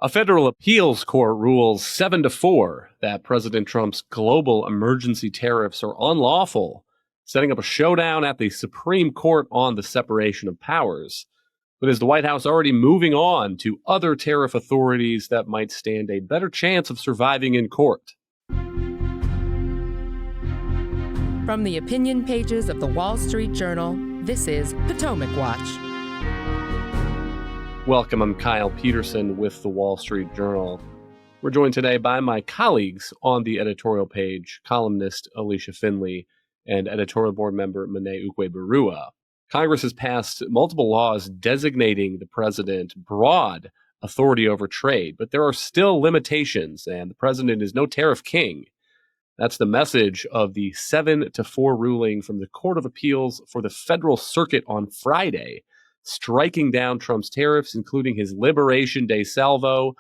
A federal appeals court rules 7-4 that President Trump's global emergency tariffs are unlawful, setting up a showdown at the Supreme Court on the separation of powers. But is the White House already moving on to other tariff authorities that might stand a better chance of surviving in court? From the opinion pages of the Wall Street Journal, this is Potomac Watch. Welcome, I'm Kyle Peterson with the Wall Street Journal. We're joined today by my colleagues on the editorial page, columnist Alicia Finley and editorial board member Monet Ukwe-Barua. Congress has passed multiple laws designating the president broad authority over trade, but there are still limitations, and the president is no tariff king. That's the message of the 7-4 ruling from the Court of Appeals for the Federal Circuit on Friday, striking down Trump's tariffs, including his Liberation Day salvo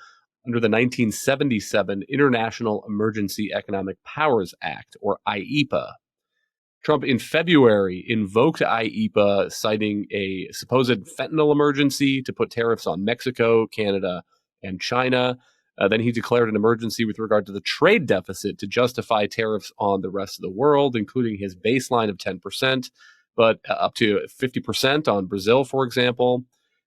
under the 1977 International Emergency Economic Powers Act, or IEEPA. Trump in February invoked IEEPA, citing a supposed fentanyl emergency to put tariffs on Mexico, Canada, and China. Then he declared an emergency with regard to the trade deficit to justify tariffs on the rest of the world, including his baseline of 10%. But up to 50% on Brazil, for example.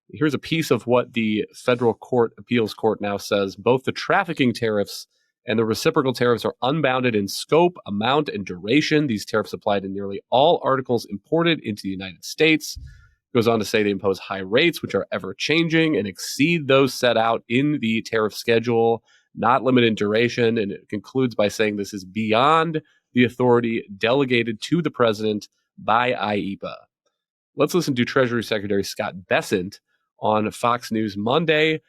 Here's a piece of what the federal appeals court now says. Both the trafficking tariffs and the reciprocal tariffs are unbounded in scope, amount, and duration. These tariffs apply to nearly all articles imported into the United States. It goes on to say they impose high rates, which are ever-changing, and exceed those set out in the tariff schedule, not limited in duration. And it concludes by saying this is beyond the authority delegated to the president by IEEPA. Let's listen to Treasury Secretary Scott Bessent on Fox News Monday,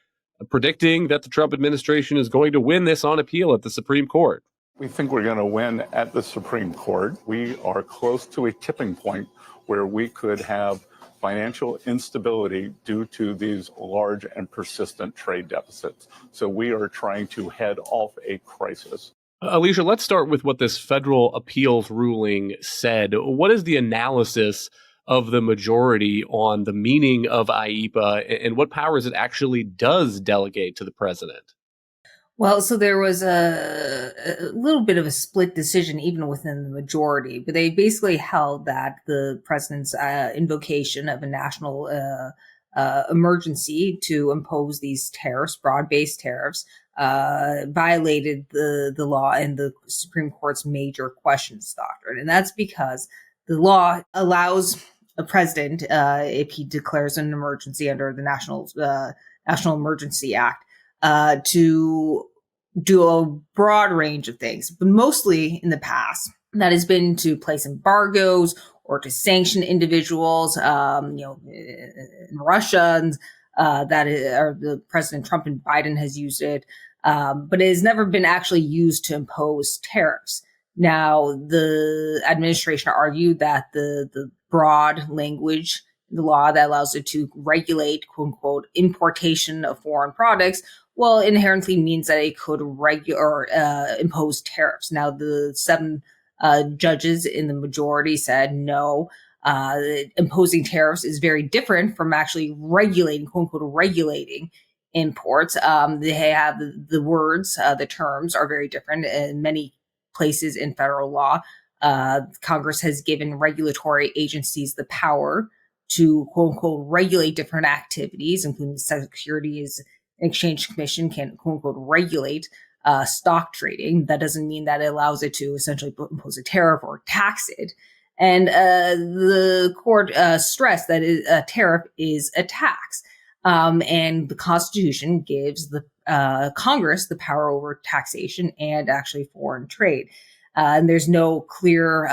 predicting that the Trump administration is going to win this on appeal at the Supreme Court. We think we're going to win at the Supreme Court. We are close to a tipping point where we could have financial instability due to these large and persistent trade deficits. So we are trying to head off a crisis. Alicia, let's start with what this federal appeals ruling said. What is the analysis of the majority on the meaning of IEEPA and what powers it actually does delegate to the president? Well, so there was a little bit of a split decision even within the majority, but they basically held that the president's invocation of a national emergency to impose these tariffs, broad-based tariffs, violated the law and the Supreme Court's major questions doctrine. And that's because the law allows a president, if he declares an emergency under the National Emergency Act, to do a broad range of things, but mostly in the past, that has been to place embargoes or to sanction individuals, in Russia, or the President Trump and Biden has used it, but it has never been actually used to impose tariffs. Now, the administration argued that the broad language, the law that allows it to regulate, quote unquote, importation of foreign products, well, inherently means that it could impose tariffs. Now, the 7 judges in the majority said no. Imposing tariffs is very different from actually regulating, quote unquote, regulating imports. They have the words, the terms are very different in many places in federal law. Congress has given regulatory agencies the power to, quote unquote, regulate different activities, including the Securities and Exchange Commission can, quote unquote, regulate stock trading. That doesn't mean that it allows it to essentially impose a tariff or tax it. And the court stressed that a tariff is a tax. And the Constitution gives the Congress the power over taxation and actually foreign trade. And there's no clear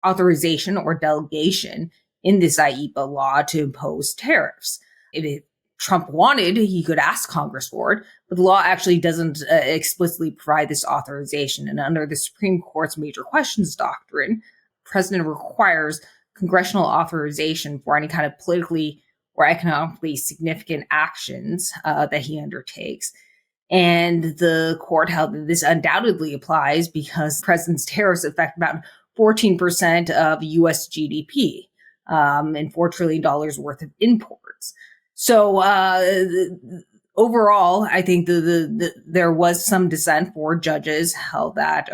authorization or delegation in this IEEPA law to impose tariffs. If Trump wanted, he could ask Congress for it, but the law actually doesn't explicitly provide this authorization. And under the Supreme Court's major questions doctrine, the president requires congressional authorization for any kind of politically or economically significant actions that he undertakes. And the court held that this undoubtedly applies because the president's tariffs affect about 14% of U.S. GDP and $4 trillion worth of imports. So overall, I think there was some dissent for judges held that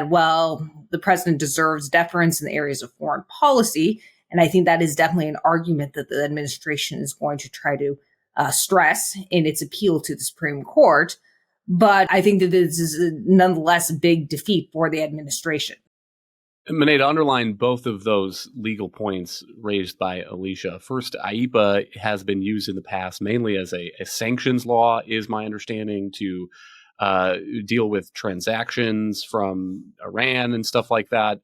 well, the president deserves deference in the areas of foreign policy, and I think that is definitely an argument that the administration is going to try to stress in its appeal to the Supreme Court. But I think that this is nonetheless a big defeat for the administration. Monet, to underline both of those legal points raised by Alicia. First, IEEPA has been used in the past mainly as a sanctions law, is my understanding, to deal with transactions from Iran and stuff like that.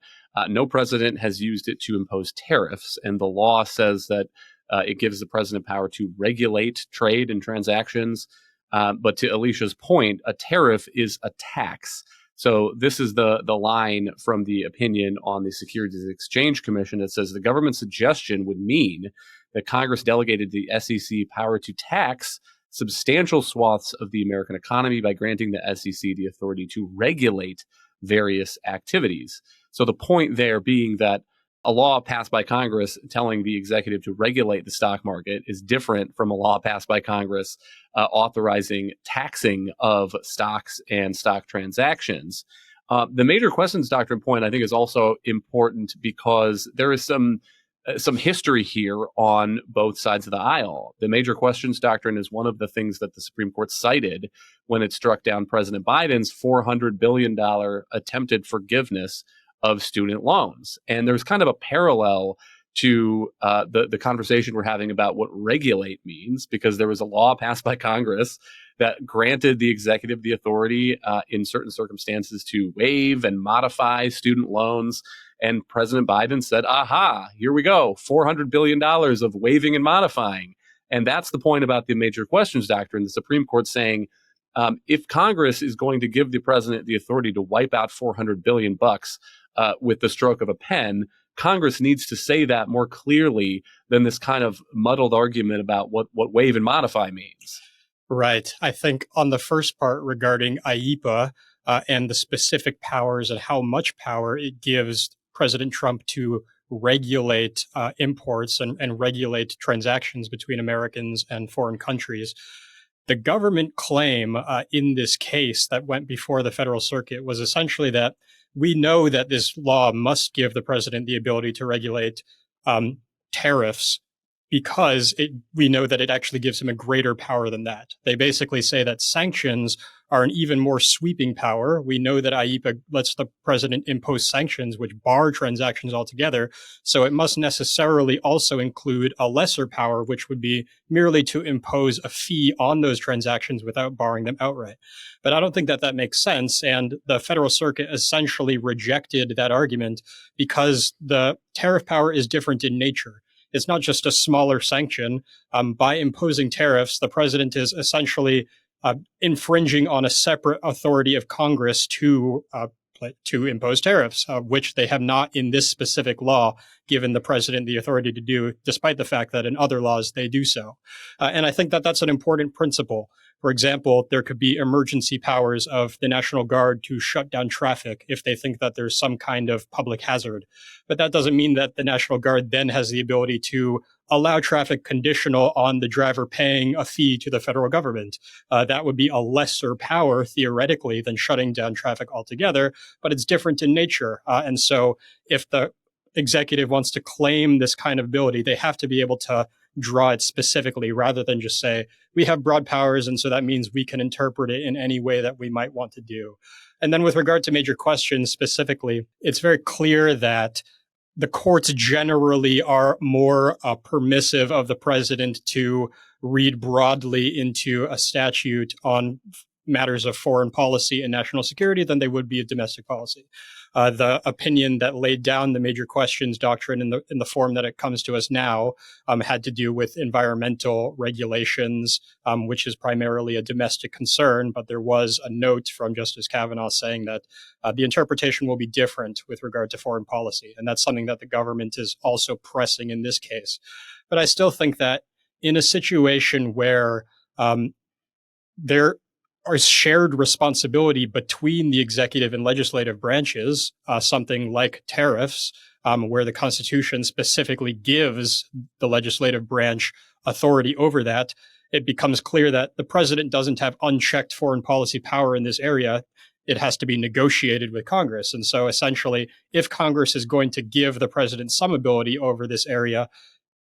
No president has used it to impose tariffs, and the law says that it gives the president power to regulate trade and transactions. But to Alicia's point, a tariff is a tax. So this is the line from the opinion on the Securities and Exchange Commission that says the government's suggestion would mean that Congress delegated the SEC power to tax substantial swaths of the American economy by granting the SEC the authority to regulate various activities. So the point there being that a law passed by Congress telling the executive to regulate the stock market is different from a law passed by Congress authorizing taxing of stocks and stock transactions. The major questions doctrine point, I think, is also important because there is some history here on both sides of the aisle. The major questions doctrine is one of the things that the Supreme Court cited when it struck down President Biden's $400 billion attempted forgiveness of student loans. And there's kind of a parallel to the conversation we're having about what regulate means, because there was a law passed by Congress that granted the executive the authority in certain circumstances to waive and modify student loans. And President Biden said, aha, here we go, $400 billion of waiving and modifying. And that's the point about the major questions doctrine. The Supreme Court saying, if Congress is going to give the president the authority to wipe out $400 billion with the stroke of a pen, Congress needs to say that more clearly than this kind of muddled argument about what waive and modify means. Right. I think on the first part regarding IEEPA and the specific powers and how much power it gives President Trump to regulate imports and regulate transactions between Americans and foreign countries, the government claim in this case that went before the federal circuit was essentially that we know that this law must give the president the ability to regulate tariffs because we know that it actually gives him a greater power than that. They basically say that sanctions are an even more sweeping power. We know that IEEPA lets the president impose sanctions which bar transactions altogether. So it must necessarily also include a lesser power, which would be merely to impose a fee on those transactions without barring them outright. But I don't think that makes sense. And the federal circuit essentially rejected that argument because the tariff power is different in nature. It's not just a smaller sanction. By imposing tariffs, the president is essentially infringing on a separate authority of Congress to impose tariffs, which they have not in this specific law given the president the authority to do, despite the fact that in other laws they do so. And I think that that's an important principle. For example, there could be emergency powers of the National Guard to shut down traffic if they think that there's some kind of public hazard. But that doesn't mean that the National Guard then has the ability to allow traffic conditional on the driver paying a fee to the federal government. That would be a lesser power, theoretically, than shutting down traffic altogether, but it's different in nature. And so if the executive wants to claim this kind of ability, they have to be able to draw it specifically rather than just say, we have broad powers, and so that means we can interpret it in any way that we might want to do. And then with regard to major questions specifically, it's very clear that the courts generally are more permissive of the president to read broadly into a statute on matters of foreign policy and national security than they would be of domestic policy. The opinion that laid down the major questions doctrine in the form that it comes to us now had to do with environmental regulations, which is primarily a domestic concern. But there was a note from Justice Kavanaugh saying that the interpretation will be different with regard to foreign policy. And that's something that the government is also pressing in this case. But I still think that in a situation where there are shared responsibility between the executive and legislative branches, something like tariffs, where the Constitution specifically gives the legislative branch authority over that, it becomes clear that the president doesn't have unchecked foreign policy power in this area. It has to be negotiated with Congress. And so essentially, if Congress is going to give the president some ability over this area,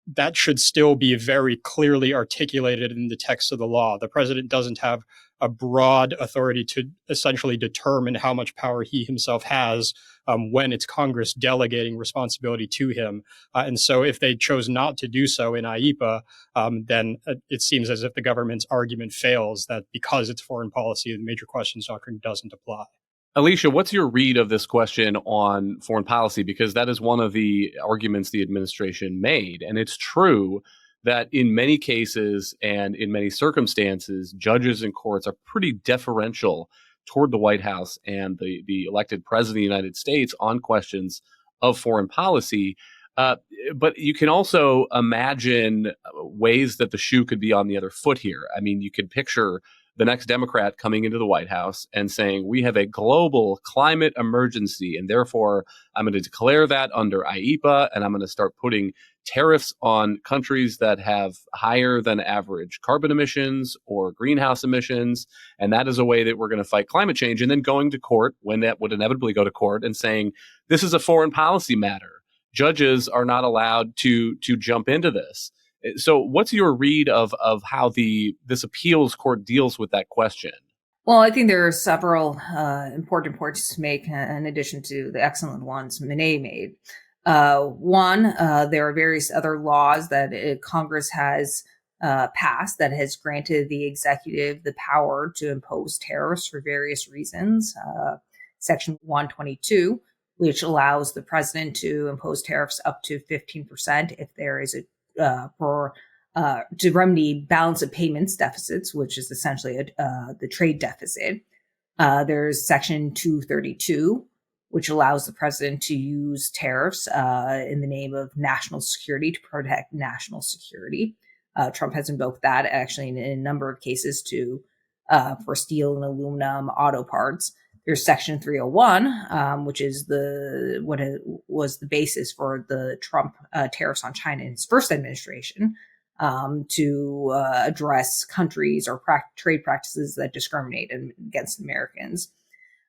that should still be very clearly articulated in the text of the law. The president doesn't have a broad authority to essentially determine how much power he himself has when it's Congress delegating responsibility to him. And so if they chose not to do so in IEEPA, then it seems as if the government's argument fails that because it's foreign policy, the major questions doctrine doesn't apply. Alicia, what's your read of this question on foreign policy? Because that is one of the arguments the administration made. And it's true that in many cases and in many circumstances, judges and courts are pretty deferential toward the White House and the elected president of the United States on questions of foreign policy. But you can also imagine ways that the shoe could be on the other foot here. I mean, you could picture the next Democrat coming into the White House and saying, we have a global climate emergency, and therefore I'm going to declare that under IEEPA, and I'm going to start putting tariffs on countries that have higher than average carbon emissions or greenhouse emissions. And that is a way that we're going to fight climate change. And then going to court, when that would inevitably go to court, and saying, this is a foreign policy matter. Judges are not allowed to jump into this. So what's your read of how this appeals court deals with that question? Well, I think there are several important points to make in addition to the excellent ones Monet made. One, there are various other laws that Congress has passed that has granted the executive the power to impose tariffs for various reasons. Section 122, which allows the president to impose tariffs up to 15% if there is to remedy balance of payments deficits, which is essentially the trade deficit. There's Section 232, which allows the president to use tariffs in the name of national security to protect national security. Trump has invoked that actually in a number of cases for steel and aluminum auto parts. There's Section 301, which is what was the basis for the Trump tariffs on China in his first administration, to address countries or trade practices that discriminate against Americans.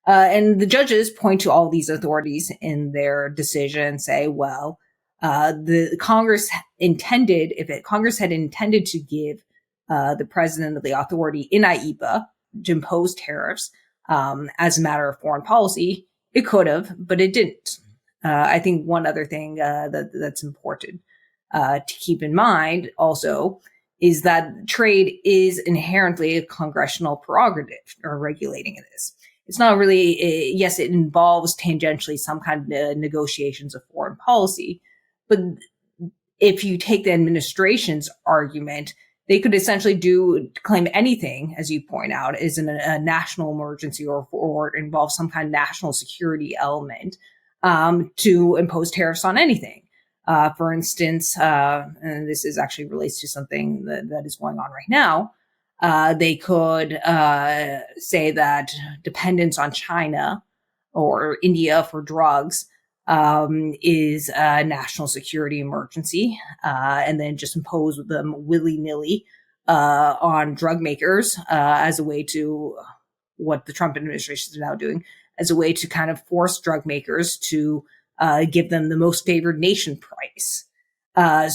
And the judges point to all these authorities in their decision and say, well, if Congress had intended to give the president the authority in IEEPA to impose tariffs, as a matter of foreign policy, it could have, but it didn't. I think one other thing that's important to keep in mind also is that trade is inherently a congressional prerogative or regulating this. It's not really, yes, it involves tangentially some kind of negotiations of foreign policy, but if you take the administration's argument, they could essentially claim anything, as you point out, is a national emergency or involve some kind of national security element to impose tariffs on anything. For instance, and this is actually relates to something that is going on right now, they could say that dependence on China or India for drugs is a national security emergency, and then just impose them willy-nilly on drug makers as a way to what the Trump administration is now doing, as a way to kind of force drug makers to give them the most favored nation price.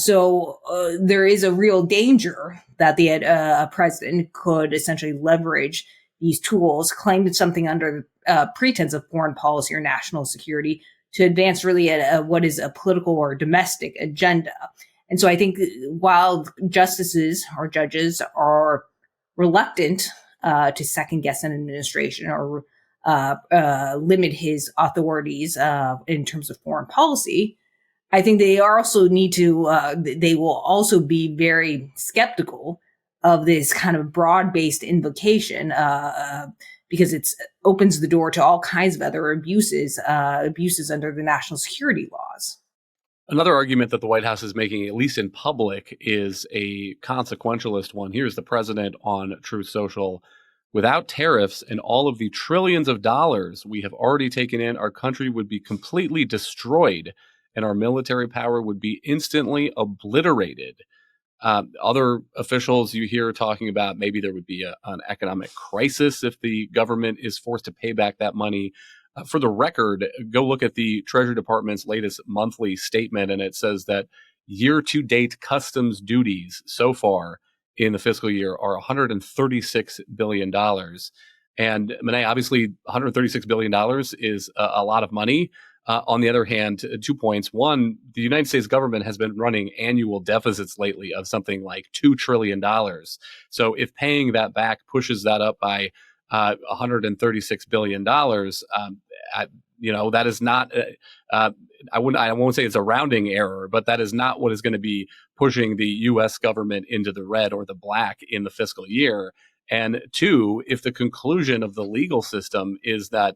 So there is a real danger that the president could essentially leverage these tools, claim something under pretense of foreign policy or national security to advance really what is a political or domestic agenda. And so I think while justices or judges are reluctant to second guess an administration or limit his authorities in terms of foreign policy, I think they also they will also be very skeptical of this kind of broad-based invocation because it opens the door to all kinds of other abuses under the national security laws. Another argument that the White House is making, at least in public, is a consequentialist one. Here's the president on Truth Social. Without tariffs and all of the trillions of dollars we have already taken in, our country would be completely destroyed and our military power would be instantly obliterated. Other officials you hear talking about maybe there would be an economic crisis if the government is forced to pay back that money. For the record, go look at the Treasury Department's latest monthly statement, and it says that year-to-date customs duties so far in the fiscal year are $136 billion. And Monet, obviously, $136 billion is a lot of money. On the other hand, 2 points. One, the United States government has been running annual deficits lately of something like $2 trillion. So if paying that back pushes that up by $136 billion, that is not, I won't say it's a rounding error, but that is not what is going to be pushing the U.S. government into the red or the black in the fiscal year. And two, if the conclusion of the legal system is that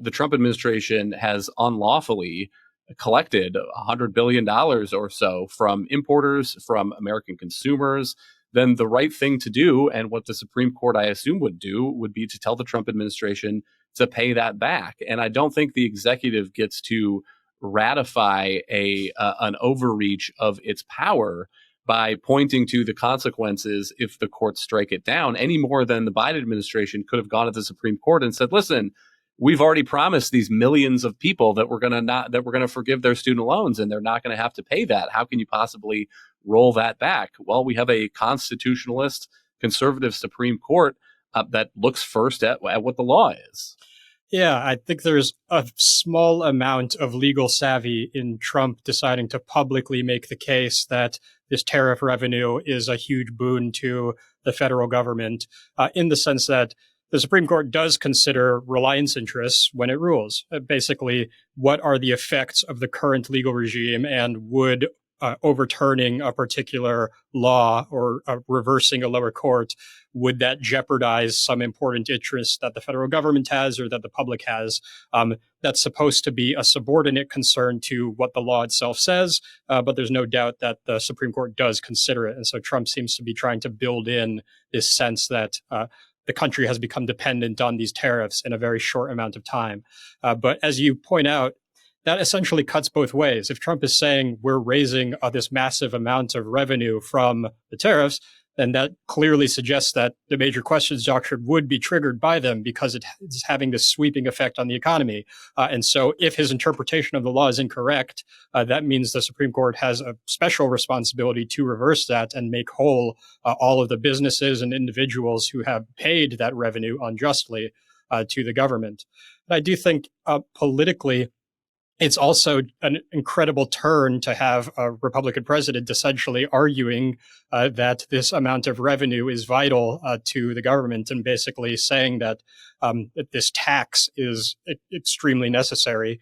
the Trump administration has unlawfully collected $100 billion or so from importers, from American consumers, then the right thing to do, and what the Supreme Court, I assume, would do, would be to tell the Trump administration to pay that back. And I don't think the executive gets to ratify an overreach of its power by pointing to the consequences if the courts strike it down, any more than the Biden administration could have gone to the Supreme Court and said, listen, we've already promised these millions of people that we're going to forgive their student loans and they're not going to have to pay that. How can you possibly roll that back? Well, we have a constitutionalist, conservative Supreme Court that looks first at what the law is. Yeah, I think there's a small amount of legal savvy in Trump deciding to publicly make the case that this tariff revenue is a huge boon to the federal government, in the sense that the Supreme Court does consider reliance interests when it rules. Basically, what are the effects of the current legal regime, and would overturning a particular law or reversing a lower court, would that jeopardize some important interest that the federal government has or that the public has? That's supposed to be a subordinate concern to what the law itself says, but there's no doubt that the Supreme Court does consider it. And so Trump seems to be trying to build in this sense that the country has become dependent on these tariffs in a very short amount of time. But as you point out, that essentially cuts both ways. If Trump is saying we're raising this massive amount of revenue from the tariffs, then that clearly suggests that the major questions doctrine would be triggered by them because it is having this sweeping effect on the economy. And so if his interpretation of the law is incorrect, that means the Supreme Court has a special responsibility to reverse that and make whole all of the businesses and individuals who have paid that revenue unjustly to the government. But I do think politically, it's also an incredible turn to have a Republican president essentially arguing that this amount of revenue is vital to the government, and basically saying that this tax is extremely necessary.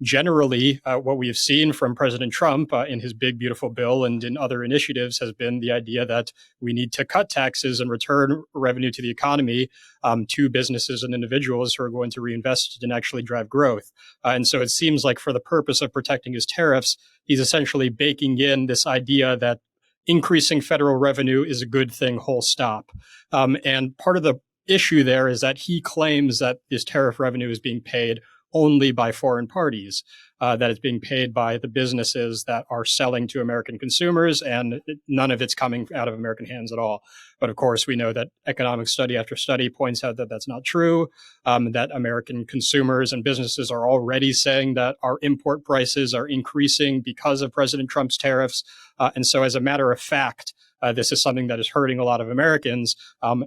Generally, what we have seen from President Trump in his big, beautiful bill and in other initiatives has been the idea that we need to cut taxes and return revenue to the economy to businesses and individuals who are going to reinvest it and actually drive growth. And so it seems like for the purpose of protecting his tariffs, he's essentially baking in this idea that increasing federal revenue is a good thing, whole stop. And part of the issue there is that he claims that this tariff revenue is being paid only by foreign parties, that it's being paid by the businesses that are selling to American consumers, and none of it's coming out of American hands at all. But of course, we know that economic study after study points out that that's not true, that American consumers and businesses are already saying that our import prices are increasing because of President Trump's tariffs. And so as a matter of fact, this is something that is hurting a lot of Americans.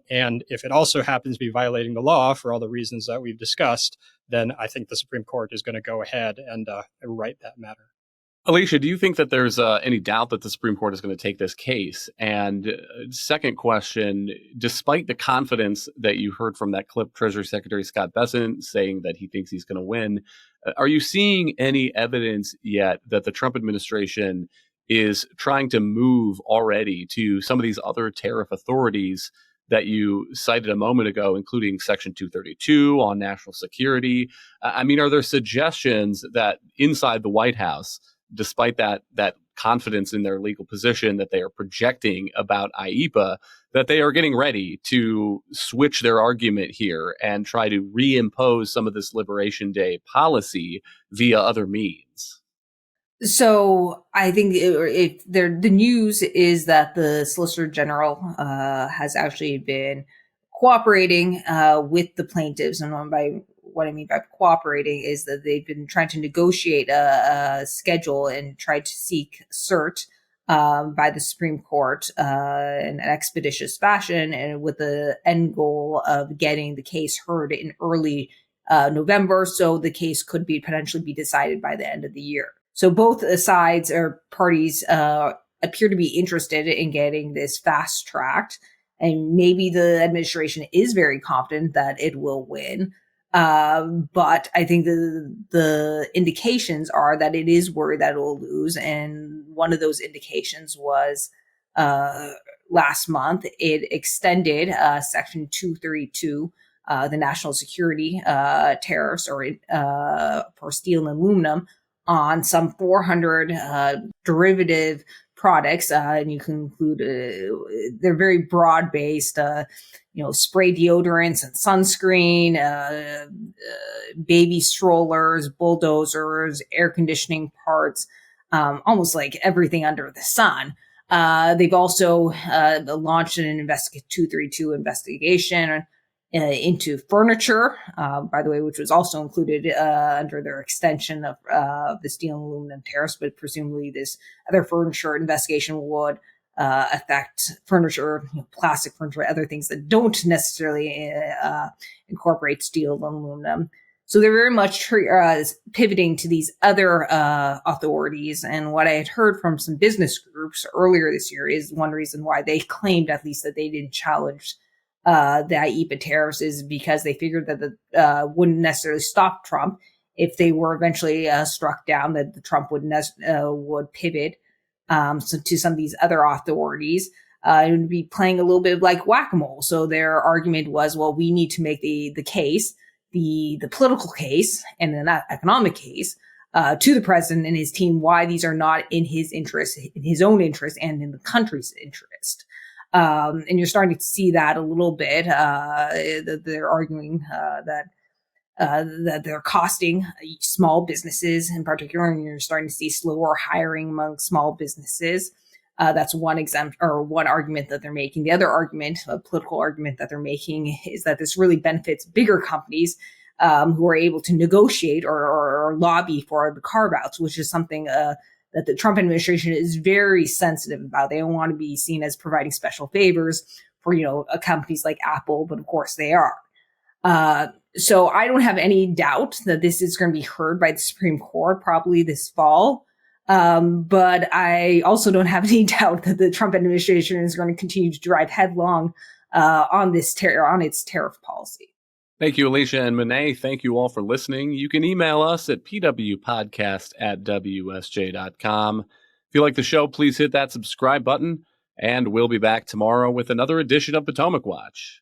And if it also happens to be violating the law for all the reasons that we've discussed, then I think the Supreme Court is going to go ahead and right that matter. Alicia, do you think that there's any doubt that the Supreme Court is going to take this case? And second question, despite the confidence that you heard from that clip, Treasury Secretary Scott Bessent saying that he thinks he's going to win, are you seeing any evidence yet that the Trump administration is trying to move already to some of these other tariff authorities that you cited a moment ago, including Section 232 on national security? I mean, are there suggestions that inside the White House, despite that confidence in their legal position that they are projecting about IEEPA, that they are getting ready to switch their argument here and try to reimpose some of this Liberation Day policy via other means? So I think the news is that the Solicitor General has actually been cooperating with the plaintiffs, and what I mean by cooperating is that they've been trying to negotiate a schedule and try to seek cert by the Supreme Court in an expeditious fashion, and with the end goal of getting the case heard in early November, so the case could be potentially be decided by the end of the year. So both sides or parties appear to be interested in getting this fast tracked, and maybe the administration is very confident that it will win. But I think the indications are that it is worried that it will lose, and one of those indications was last month it extended Section 232. The national security tariffs or for steel and aluminum on some 400 derivative products, and you can include they're very broad based, spray deodorants and sunscreen, baby strollers, bulldozers, air conditioning parts, almost like everything under the sun. They've also launched an 232 investigation into furniture, by the way, which was also included under their extension of the steel and aluminum tariffs, but presumably this other furniture investigation would affect furniture, plastic furniture, other things that don't necessarily incorporate steel and aluminum. So they're very much pivoting to these other authorities. And what I had heard from some business groups earlier this year is one reason why they claimed, at least, that they didn't challenge the IEEPA tariffs is because they figured that the wouldn't necessarily stop Trump if they were eventually struck down, that Trump would pivot to some of these other authorities. It would be playing a little bit like whack-a-mole. So their argument was, well, we need to make the case, the political case and then that economic case to the president and his team why these are not in his interest, in his own interest, and in the country's interest. And you're starting to see that a little bit. They're arguing that they're costing small businesses in particular, and you're starting to see slower hiring among small businesses. That's one argument that they're making. The other argument, a political argument that they're making, is that this really benefits bigger companies who are able to negotiate or lobby for the carve-outs, which is something that the Trump administration is very sensitive about. They don't want to be seen as providing special favors for, companies like Apple, but of course they are. So I don't have any doubt that this is going to be heard by the Supreme Court probably this fall. But I also don't have any doubt that the Trump administration is going to continue to drive headlong on its tariff policy. Thank you, Alicia and Monet. Thank you all for listening. You can email us at pwpodcast@wsj.com. If you like the show, please hit that subscribe button, and we'll be back tomorrow with another edition of Potomac Watch.